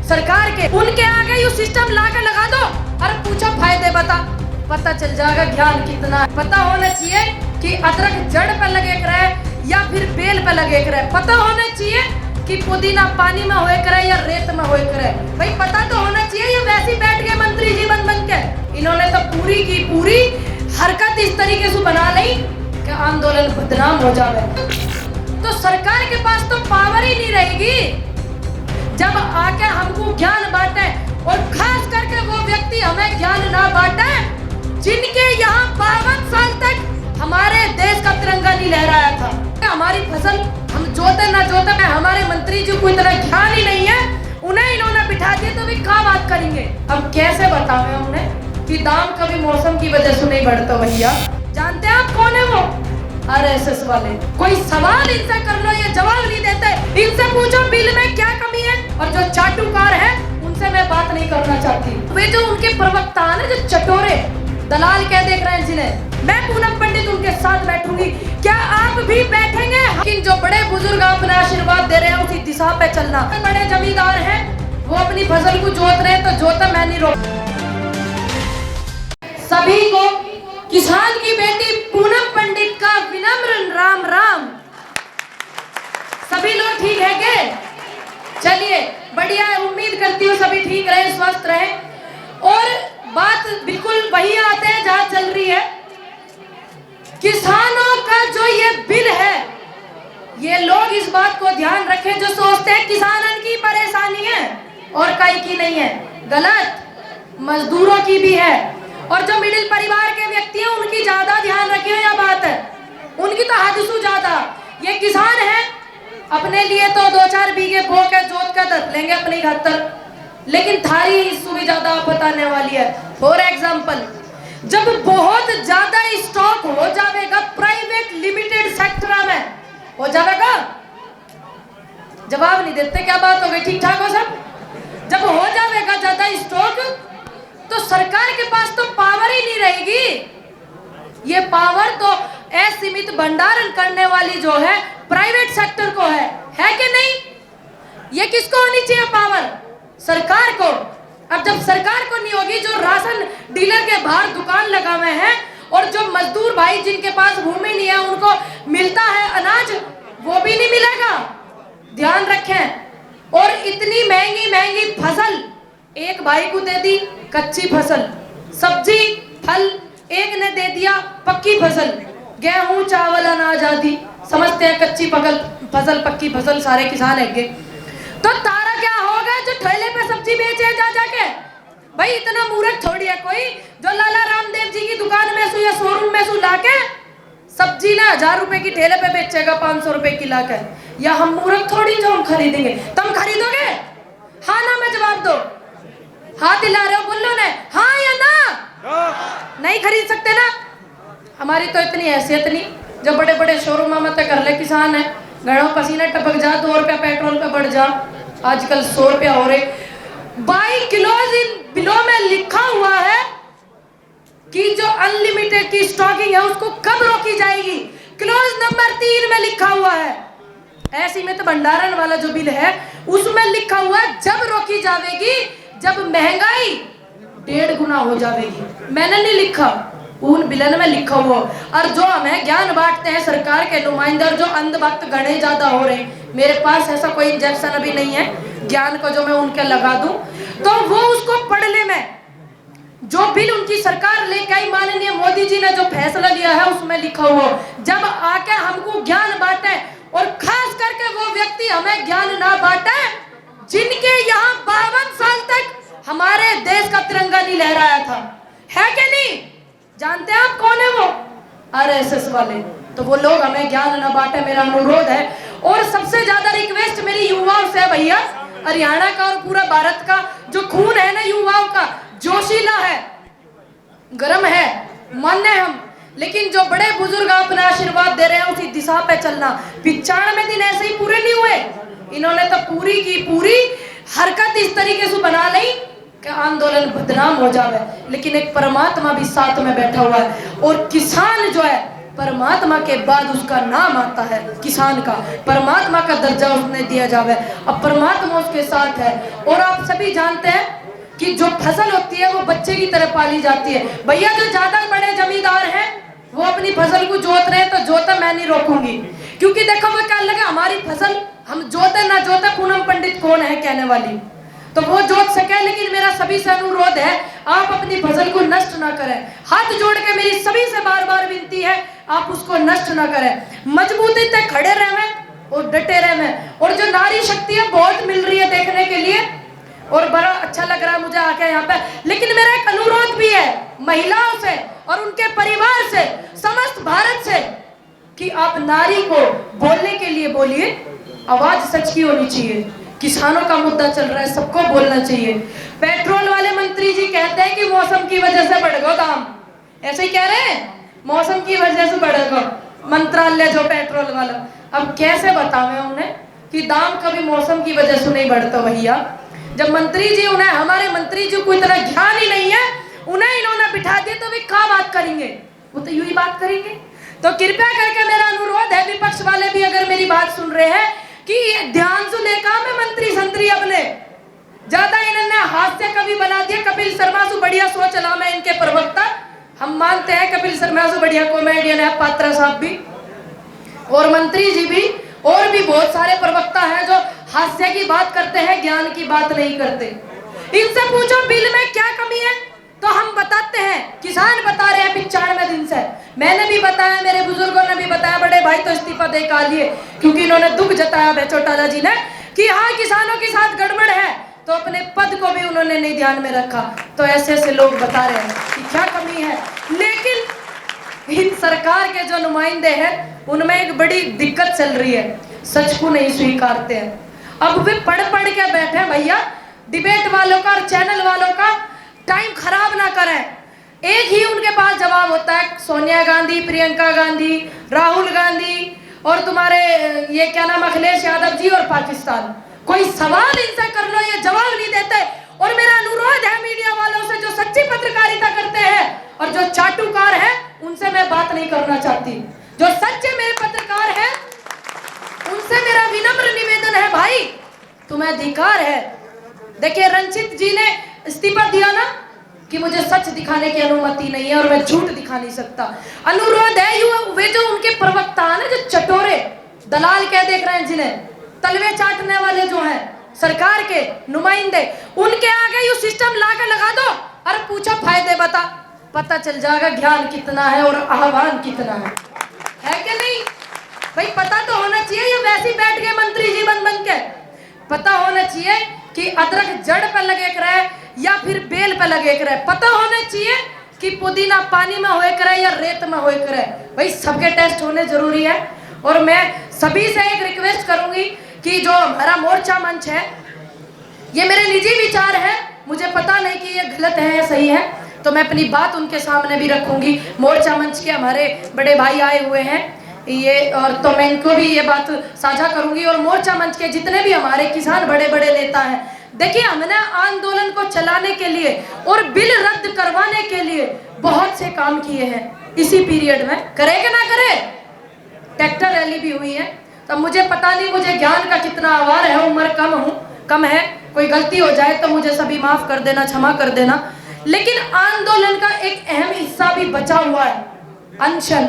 सरकार के, उनके आगे ये सिस्टम ला कर लगा दो और पूछो फायदे पता चल जाएगा ज्ञान कितना है। पता होना चाहिए कि अदरक जड़ पे लगे रहे या फिर बेल पे लगे रहे। पता होना चाहिए कि पुदीना पानी में होए करे या रेत में होए करे। भाई पता तो होना चाहिए। ये वैसे बैठ गए मंत्री जी बन के, इन्होंने तो पूरी की पूरी हरकत इस तरीके से बना ली कि आंदोलन बदनाम हो जावे। तो सरकार के पास तो पावर ही नहीं रहेगी जब आके हमको ज्ञान बांटे, और खास करके वो व्यक्ति हमें ज्ञान ना बांटे जिनके यहाँ 52 साल तक हमारे देश का तिरंगा नहीं लहराया था। हमारी फसल हम जोते ना जोते, हमारे मंत्री जी को इतना ज्ञान ही नहीं है, उन्हें इन्होंने बिठा दिया तो भी क्या बात करेंगे। अब कैसे बतावे उन्हें कि दाम कभी मौसम की वजह से नहीं बढ़ता। भैया जानते हैं आप कौन है वो? आरएसएस वाले। कोई सवाल इनसे कर लो ये जवाब नहीं देते। इनसे पूछो बिल में क्या कमी है, और जो चाटुकार है उनसे मैं बात नहीं करना चाहती। वे जो उनके प्रवक्ता है, जो चटोरे दलाल क्या देख रहे हैं जिन्हें, मैं पूनम पंडित उनके साथ बैठूंगी। क्या आप भी बैठेंगे? लेकिन जो बड़े बुजुर्ग अपना आशीर्वाद दे रहे हैं उसी दिशा पे चलना। बड़े जमींदार हैं, वो अपनी फसल को जोत रहे हैं तो जोता, मैं नहीं रोक। सभी को किसान की बेटी पूनम पंडित का विनम्र राम राम। सभी लोग ठीक है क्या? चलिए बढ़िया है, उम्मीद करती हूँ सभी ठीक रहे, स्वस्थ रहे। और बात बिल्कुल वही आते हैं जहां चल रही है। किसानों का जो ये बिल है, ये लोग इस बात को ध्यान रखें जो सोचते हैं किसानों की परेशानी है और कई की नहीं है। गलत, मजदूरों की भी है। और जो मिडिल परिवार के व्यक्ति हैं उनकी ज्यादा ध्यान रखिए। यह बात है उनकी तो हद से ज्यादा। ये किसान है, अपने लिए तो 2-4 बीघे बो के जोत कर धर लेंगे अपनी खातर, लेकिन थारी हिस्सों भी ज्यादा बताने वाली है। फॉर एग्जाम्पल, जब बहुत ज्यादा स्टॉक हो जाएगा प्राइवेट लिमिटेड सेक्टर में, हो जाएगा। जवाब नहीं देते, क्या बात हो गई? ठीक ठाक हो सब? जब हो जाएगा ज्यादा स्टॉक तो सरकार के पास तो पावर ही नहीं रहेगी। ये पावर तो असीमित भंडारण करने वाली जो है प्राइवेट सेक्टर को है कि नहीं? ये किसको होनी चाहिए पावर? सरकार को। अब जब सरकार को नहीं होगी, जो राशन डीलर के बाहर दुकान लगा हुए हैं और जो मजदूर भाई जिनके पास भूमि नहीं है उनको मिलता है अनाज, वो भी नहीं मिलेगा। ध्यान रखें। और इतनी महंगी महंगी फसल एक भाई को दे दी कच्ची फसल, सब्जी फल एक ने दे दिया पक्की फसल, गेहूं चावल अनाज आदि समझते हैं कच्ची फसल पक्की फसल, सारे किसान है। तो तारा क्या होगा जो ठेले पे सब्जी बेचे जा जाके? भाई इतना मूर्ख थोड़ी है कोई जो लाला रामदेव जी की दुकान में या शोरूम में लाके सब्जी ना 1000 रुपए की ठेले पे बेचेगा 500 रुपए की लाकर। या हम मूर्ख थोड़ी जो हम खरीदेंगे। तुम खरीदोगे? हाँ ना में जवाब दो। हाथ हिला रहे हो, बोलो ना हाँ या ना। नहीं खरीद सकते ना? हमारी तो इतनी हैसियत नहीं जो बड़े बड़े शोरूम में तो कर ले किसान है, घरों पसीना टपक जा, 2 रुपया पेट्रोल पे बढ़ जा, आजकल 100 रुपया हो रहे। 22 किलो इन बिलों में लिखा हुआ है कि जो अनलिमिटेड की स्टॉकिंग है उसको कब रोकी जाएगी। क्लोज नंबर 3 में लिखा हुआ है। ऐसी में तो भंडारण वाला जो बिल है उसमें लिखा हुआ है जब रोकी जाएगी जब महंगाई 1.5 गुना हो जाएगी। मैंने नहीं लिखा, उन बिलन में लिखा हुआ। और जो हमें ज्ञान बांटते हैं सरकार के नुमाइंदे, जो अंधभक्त गणे ज्यादा हो रहे हैं, मेरे पास ऐसा कोई इंजेक्शन अभी नहीं है ज्ञान को जो मैं उनके लगा दूं, तो वो उसको पढ़ने में जो बिल उनकी सरकार लेके आई, माननीय मोदी जी ने जो फैसला लिया है उसमें लिखा हुआ जब आके हमको ज्ञान बांटे, और खास करके वो व्यक्ति हमें ज्ञान ना बांटे जिनके यहाँ 52 साल तक हमारे देश का तिरंगा नहीं लहराया था। है कि नहीं? जानते हैं आप कौन है वो? आरएसएस वाले। तो वो लोग हमें ज्ञान ना बांटे, मेरा अनुरोध है। और सबसे ज्यादा रिक्वेस्ट मेरी युवाओं से भैया, हरियाणा का और पूरा भारत का जो खून है ना युवाओं का, जोशीला है, गर्म है, मान्य हम, लेकिन जो बड़े बुजुर्ग अपना आशीर्वाद दे रहे हैं उसी दिशा पे चलना। 95 दिन ऐसे ही पूरे नहीं हुए, इन्होंने तो पूरी की पूरी हरकत इस तरीके से बना ली कि आंदोलन बदनाम हो जावे। लेकिन एक परमात्मा भी साथ में बैठा हुआ है, और किसान जो है परमात्मा के बाद उसका नाम आता है किसान का, परमात्मा का दर्जा उसने दिया जावे, अब परमात्मा उसके साथ है। और आप सभी जानते हैं कि जो फसल होती है वो बच्चे की तरह पाली जाती है। भैया जो ज्यादा बड़े जमींदार हैं वो अपनी फसल को जोत रहे हैं तो जोता मैं नहीं रोकूंगी, क्योंकि देखो वो क्या लगे हमारी फसल हम जोते ना जोते पूनम पंडित कौन है कहने वाली, तो वो जोत सके। लेकिन मेरा सभी से अनुरोध है आप अपनी फसल को नष्ट ना करें, हाथ जोड़ के मेरी सभी से बार बार विनती है आप उसको नष्ट ना करें, मजबूती से खड़े रहें और डटे रहें। और जो नारी शक्ति है बहुत मिल रही है देखने के लिए और बड़ा अच्छा लग रहा है मुझे आके यहाँ पे, लेकिन मेरा एक अनुरोध भी है महिलाओं से और उनके परिवार से, समस्त भारत से, कि आप नारी को बोलने के लिए बोलिए, आवाज सच की होनी चाहिए। किसानों का मुद्दा चल रहा है, सबको बोलना चाहिए। पेट्रोल वाले मंत्री जी कहते हैं कि मौसम की वजह से बढ़ गया दाम, ऐसे ही कह रहे हैं मौसम की वजह से बढ़ गया मंत्रालय जो पेट्रोल वाला। अब कैसे बतावे उन्हें कि दाम कभी मौसम की वजह से नहीं बढ़ता भैया, जब मंत्री जी उन्हें, हमारे मंत्री जी को इतना ज्ञान ही नहीं है, उन्हें इन्होंने बिठा दिया तो वे क्या बात करेंगे, वो तो यूं ही बात करेंगे। तो कृपया करके मेरा अनुरोध है विपक्ष वाले भी अगर मेरी बात सुन रहे हैं कि ध्यान से देखा मैं मंत्री संतरी अपने ज्यादा इन्होंने हास्य कवि बना दिया। कपिल शर्मा से बढ़िया सोच ला मैं इनके प्रवक्ता, हम मानते हैं कपिल शर्मा से बढ़िया कॉमेडियन है पात्रा साहब भी और मंत्री जी भी, और भी बहुत सारे प्रवक्ता हैं जो हास्य की बात करते हैं, ज्ञान की बात नहीं करते। इनसे पूछो बिल में क्या कमी है तो हम बताते हैं, किसान बता रहे हैं 95 दिन से, मैंने भी बताया, मेरे बुजुर्गों ने भी बताया, बड़े भाई तो इस्तीफा दे का लिए क्योंकि इन्होंने दुख जताया बेचोटाला जी ने कि हाँ किसानों के साथ गड़बड़ है, तो अपने पद को भी उन्होंने नहीं ध्यान में रखा। तो ऐसे ऐसे लोग बता रहे हैं कि क्या कमी है, लेकिन इन सरकार के जो नुमाइंदे हैं उनमें एक बड़ी दिक्कत चल रही है, सच को नहीं स्वीकारते हैं। अब वे पढ़ पढ़ के बैठे भैया, डिबेट वालों का और चैनल वालों का टाइम खराब ना करें, एक ही उनके पास जवाब होता है, सोनिया गांधी, प्रियंका गांधी, राहुल गांधी और तुम्हारे ये क्या नाम अखिलेश यादव जी और पाकिस्तान। कोई सवाल इनसे कर लो ये जवाब नहीं देते। और मेरा अनुरोध है मीडिया वालों से जो सच्ची पत्रकारिता करते हैं और जो चाटुकार है उनसे मैं बात नहीं करना चाहती, जो सच्चे मेरे पत्रकार हैं उनसे मेरा विनम्र निवेदन है भाई तुम्हें अधिकार है। देखिए रंजित जी ने इस्तीफा दिया ना कि मुझे सच दिखाने की अनुमति नहीं है और मैं झूठ दिखा नहीं सकता। अनुरोध है वे जो उनके प्रवक्ता है ना, जो चटोरे दलाल क्या देख रहे हैं, जिन्हें तलवे चाटने वाले जो हैं सरकार के नुमाइंदे, उनके आगे यू सिस्टम ला के लगा दो और पूछो फायदे बता, पता चल जाएगा ज्ञान कितना है और आह्वान कितना है कि नहीं भाई। पता तो होना चाहिए, ये वैसे ही बैठ गए मंत्री जी बन के, पता होना चाहिए कि अदरक जड़ पे लगे रहे या फिर बेल पे लगे रहे, पता होना चाहिए कि पुदीना पानी में होए करे या रेत में होए करे, भाई सबके टेस्ट होने जरूरी है। और मैं सभी से एक रिक्वेस्ट करूंगी कि जो हमारा मोर्चा मंच है, ये मेरे निजी विचार है, मुझे पता नहीं कि ये गलत है या सही है, तो मैं अपनी बात उनके सामने भी रखूंगी। मोर्चा मंच के हमारे बड़े भाई आए हुए हैं ये, और तो मैं इनको भी ये बात साझा करूंगी। और मोर्चा मंच के जितने भी हमारे किसान बड़े बड़े नेता हैं, देखिए हमने आंदोलन को चलाने के लिए और बिल रद्द करवाने के लिए बहुत से काम किए हैं इसी पीरियड में, करे कि ना करे। ट्रैक्टर रैली भी हुई है, तब मुझे पता नहीं मुझे ज्ञान का कितना आवार है, उम्र कम है, कोई गलती हो जाए तो मुझे सभी माफ कर देना, क्षमा कर देना। लेकिन आंदोलन का एक अहम हिस्सा भी बचा हुआ है, अनशन।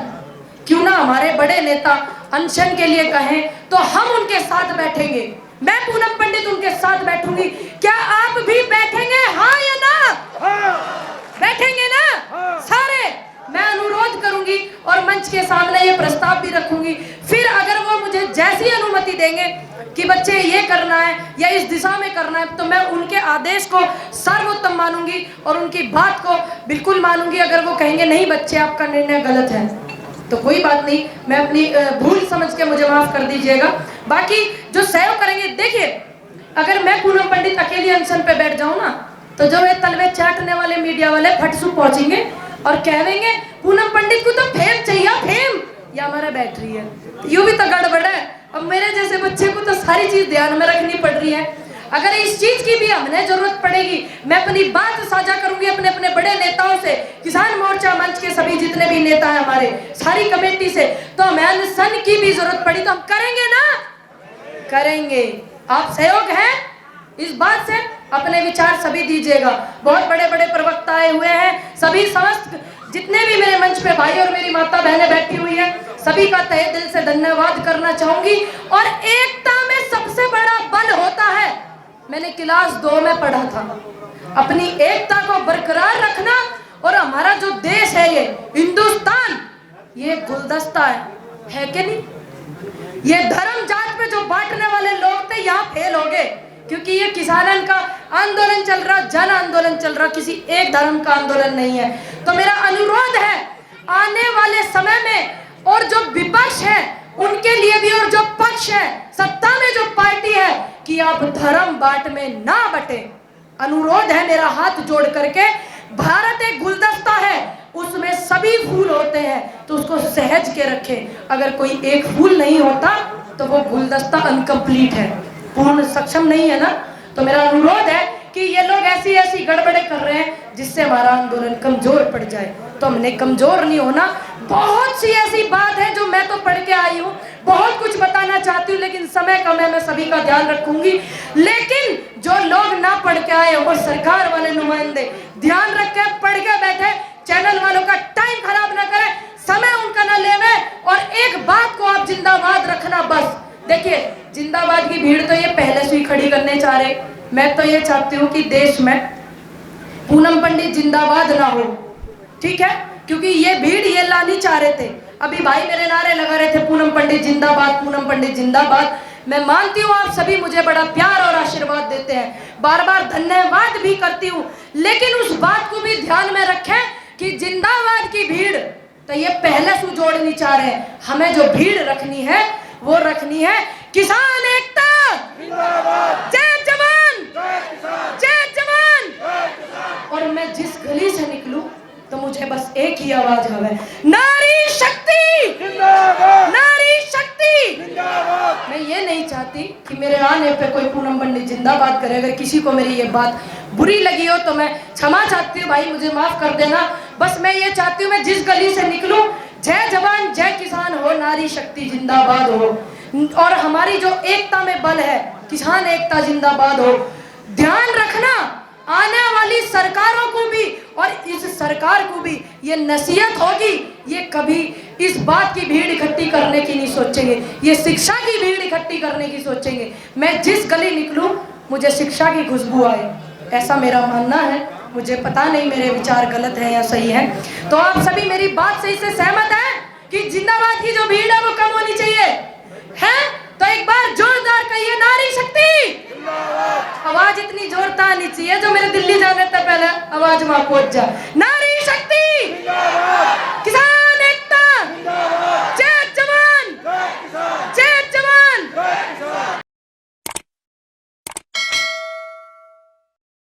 क्यों ना हमारे बड़े नेता अनशन के लिए कहें तो हम उनके साथ बैठेंगे, मैं पूनम पंडित उनके साथ बैठूंगी। क्या आप भी बैठेंगे, हाँ या ना? हाँ। बैठेंगे ना? हाँ। सारे मैं अनुरोध करूंगी और मंच के सामने ये प्रस्ताव भी रखूंगी। फिर अगर वो मुझे जैसी अनुमति देंगे कि बच्चे ये करना है या इस दिशा में करना है, तो मैं उनके आदेश को सर्वोत्तम मानूंगी और उनकी बात को बिल्कुल मानूंगी। अगर वो कहेंगे नहीं बच्चे आपका निर्णय गलत है तो कोई बात नहीं, मैं अपनी भूल समझ के मुझे माफ कर दीजिएगा। बाकी जो सहयोग करेंगे, देखिए अगर मैं पूनम पंडित अकेली अनशन पे बैठ जाऊं ना, तो जो ये तलवे चाटने वाले मीडिया वाले फटसू पहुंचेंगे और कहेंगे पूनम पंडित को तो फेम चाहिए, फेम या हमारा बैटरी है, यूं भी तो गड़बड़ है। अब मेरे जैसे बच्चे को तो सारी चीज ध्यान में रखनी पड़ रही है। अगर इस चीज की भी हमने जरूरत पड़ेगी, मैं अपनी बात साझा करूंगी अपने अपने बड़े नेताओं से, किसान मोर्चा मंच के सभी जितने भी नेता हैं हमारे, सारी कमेटी से, तो हमें अनशन की भी जरूरत पड़ी तो हम करेंगे ना, करेंगे। आप सहयोग है इस बात से, अपने विचार सभी दीजिएगा। बहुत बड़े बड़े प्रवक्ता आए हुए हैं, सभी समस्त जितने भी मेरे मंच पे भाई और मेरी माता बहनें बैठी हुई है, सभी का तहे दिल से धन्यवाद करना चाहूंगी। और एकता में सबसे बड़ा बल होता है, मैंने क्लास 2 में पढ़ा था, अपनी एकता को बरकरार रखना। और हमारा जो देश है, ये हिंदुस्तान, ये गुलदस्ता है कि नहीं? ये धर्म जात पे जो बांटने वाले लोग थे, यहाँ फेल हो गए, क्योंकि ये किसानन का आंदोलन चल रहा, जन आंदोलन चल रहा, किसी एक धर्म का आंदोलन नहीं है। तो मेरा अनुरोध है आने वाले समय में, और जो विपक्ष है उनके लिए भी, और जो पक्ष है, सत्ता में जो पार्टी है, कि आप धर्म बाट में ना बटे। अनुरोध है मेरा हाथ जोड़ करके, भारत एक गुलदस्ता है, उसमें सभी फूल होते हैं, तो उसको सहज के रखें। अगर कोई एक फूल नहीं होता तो वो गुलदस्ता अनकंप्लीट है, पूर्ण सक्षम नहीं है ना। तो मेरा अनुरोध है कि ये लोग ऐसी ऐसी गड़बड़े कर रहे हैं जिससे हमारा आंदोलन कमजोर पड़ जाए, तो हमने कमजोर नहीं होना। बहुत सी ऐसी बात है जो मैं तो पढ़ के आई हूँ, बहुत कुछ बताना चाहती हूँ, लेकिन समय कम है, मैं सभी का ध्यान रखूंगी। लेकिन जो लोग ना पढ़ के आए और सरकार वाले नुमाइंदे ध्यान रख के पढ़ के बैठे, चैनल वालों का टाइम खराब ना करें, समय उनका ना लेवे, और एक बात को आप जिंदाबाद रखना बस। देखिए, जिंदाबाद की भीड़ तो ये पहले से ही खड़ी करने चाह रहे, मैं तो ये चाहती हूँ कि देश में पूनम पंडित जिंदाबाद ना हो, ठीक है, क्योंकि ये भीड़ ये लानी चाह रहे थे। अभी भाई मेरे नारे लगा रहे थे, पूनम पंडित जिंदाबाद, पूनम पंडित जिंदाबाद। मैं मानती हूँ आप सभी मुझे बड़ा प्यार और आशीर्वाद देते हैं, बार बार धन्यवाद भी करती हूँ, लेकिन उस बात को भी ध्यान में रखें कि जिंदाबाद की भीड़ तो ये पहले से जोड़नी चाह रहे हैं। हमें जो भीड़ रखनी है वो रखनी है किसान एकता जिंदाबाद, जय जवान जय जवान। और मैं जिस गली से निकलूं तो मुझे बस एक ही आवाज है, नारी शक्ति जिंदाबाद, नारी शक्ति जिंदाबाद। मैं ये नहीं चाहती कि मेरे आने पे कोई पूनम पंडित जिंदाबाद करे। अगर किसी को मेरी ये बात बुरी लगी हो तो मैं क्षमा चाहती हूँ, भाई मुझे माफ कर देना। बस मैं ये चाहती हूँ मैं जिस गली से निकलूं, जय जवान जय किसान हो, नारी शक्ति जिंदाबाद हो, और हमारी जो एकता में बल है, किसान एकता जिंदाबाद हो। ध्यान रखना आने वाली सरकारों को भी और इस सरकार को भी ये नसीहत होगी, ये कभी इस बात की भीड़ इकट्ठी करने की नहीं सोचेंगे, ये शिक्षा की भीड़ इकट्ठी करने की सोचेंगे। मैं जिस गली निकलूं मुझे शिक्षा की खुशबू आए, ऐसा मेरा मानना है। मुझे पता नहीं मेरे विचार गलत है या सही है। तो आप सभी मेरी बात से इससे सहमत हैं कि जिंदाबाद की जो भीड़ है वो कम होनी चाहिए, है? तो एक बार जोरदार कहिए, नारी शक्ति। आवाज इतनी जोरदार आनी चाहिए जो मेरे दिल्ली जाने से पहले आवाज वहां पहुंच जाए।